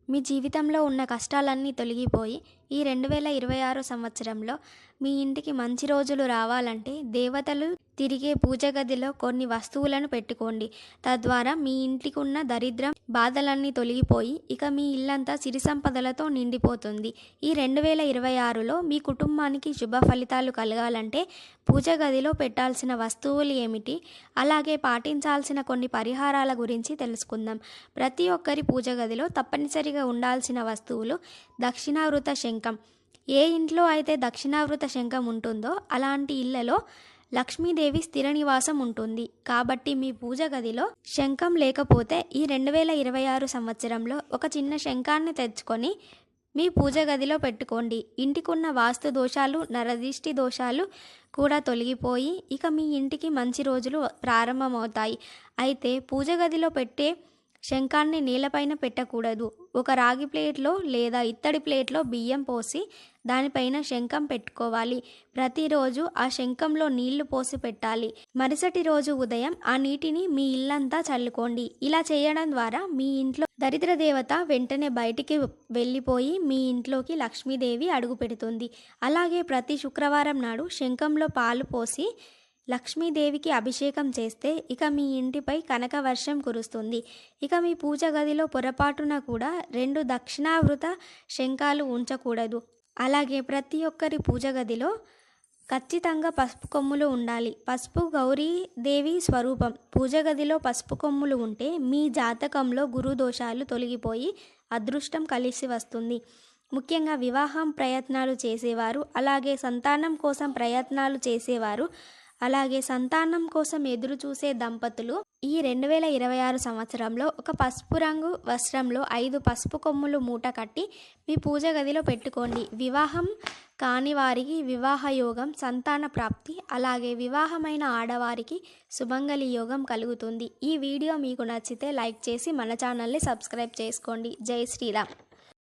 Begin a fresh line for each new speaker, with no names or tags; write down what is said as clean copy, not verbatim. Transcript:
మీ జీవితంలో ఉన్న కష్టాలన్నీ తొలగిపోయి ఈ 2026 సంవత్సరంలో మీ ఇంటికి మంచి రోజులు రావాలంటే దేవతలు తిరిగే పూజ గదిలో కొన్ని వస్తువులను పెట్టుకోండి. తద్వారా మీ ఇంటికి ఉన్న దరిద్రం బాధలన్నీ తొలగిపోయి ఇక మీ ఇల్లంతా సిరి సంపదలతో నిండిపోతుంది. ఈ 2026లో మీ కుటుంబానికి శుభ ఫలితాలు కలగాలంటే పూజ గదిలో పెట్టాల్సిన వస్తువులు ఏమిటి, అలాగే పాటించాల్సిన కొన్ని పరిహారాల గురించి తెలుసుకుందాం. ప్రతి ఒక్కరి పూజ గదిలో తప్పనిసరిగా ఉండాల్సిన వస్తువులు దక్షిణావృత శంఖం. ఏ ఇంట్లో అయితే దక్షిణావృత శంఖం ఉంటుందో అలాంటి ఇళ్లలో లక్ష్మీదేవి స్థిర నివాసం ఉంటుంది. కాబట్టి మీ పూజ గదిలో శంఖం లేకపోతే ఈ 2026 సంవత్సరంలో ఒక చిన్న శంఖాన్ని తెచ్చుకొని మీ పూజ గదిలో పెట్టుకోండి. ఇంటికున్న వాస్తు దోషాలు, నరదిష్టి దోషాలు కూడా తొలగిపోయి ఇక మీ ఇంటికి మంచి రోజులు ప్రారంభమవుతాయి. అయితే పూజ గదిలో పెట్టే శంఖాన్ని నేలపైన పెట్టకూడదు. ఒక రాగి ప్లేట్లో లేదా ఇత్తడి ప్లేట్లో బియ్యం పోసి దానిపైన శంఖం పెట్టుకోవాలి. ప్రతిరోజు ఆ శంఖంలో నీళ్లు పోసి పెట్టాలి. మరుసటి రోజు ఉదయం ఆ నీటిని మీ ఇల్లంతా చల్లుకోండి. ఇలా చేయడం ద్వారా మీ ఇంట్లో దరిద్ర దేవత వెంటనే బయటికి వెళ్ళిపోయి మీ ఇంట్లోకి లక్ష్మీదేవి అడుగు పెడుతుంది. అలాగే ప్రతి శుక్రవారం నాడు శంఖంలో పాలు పోసి లక్ష్మీదేవికి అభిషేకం చేస్తే ఇక మీ ఇంటిపై కనక వర్షం కురుస్తుంది. ఇక మీ పూజ గదిలో పొరపాటున కూడా 2 దక్షిణావృత శంఖాలు ఉంచకూడదు. అలాగే ప్రతి ఒక్కరి పూజ గదిలో ఖచ్చితంగా పసుపు కొమ్ములు ఉండాలి. పసుపు గౌరీదేవి స్వరూపం. పూజ గదిలో పసుపు కొమ్ములు ఉంటే మీ జాతకంలో గురు దోషాలు తొలగిపోయి అదృష్టం కలిసి వస్తుంది. ముఖ్యంగా వివాహం ప్రయత్నాలు చేసేవారు, అలాగే సంతానం కోసం ప్రయత్నాలు చేసేవారు, అలాగే సంతానం కోసం ఎదురు చూసే దంపతులు ఈ 2026 సంవత్సరంలో ఒక పసుపు రంగు వస్త్రంలో 5 పసుపు కొమ్ములు మూట కట్టి మీ పూజ గదిలో పెట్టుకోండి. వివాహం కాని వారికి వివాహ యోగం, సంతాన ప్రాప్తి, అలాగే వివాహమైన ఆడవారికి సుమంగళి యోగం కలుగుతుంది. ఈ వీడియో మీకు నచ్చితే లైక్ చేసి మన ఛానల్ని సబ్స్క్రైబ్ చేసుకోండి. జై శ్రీరామ్.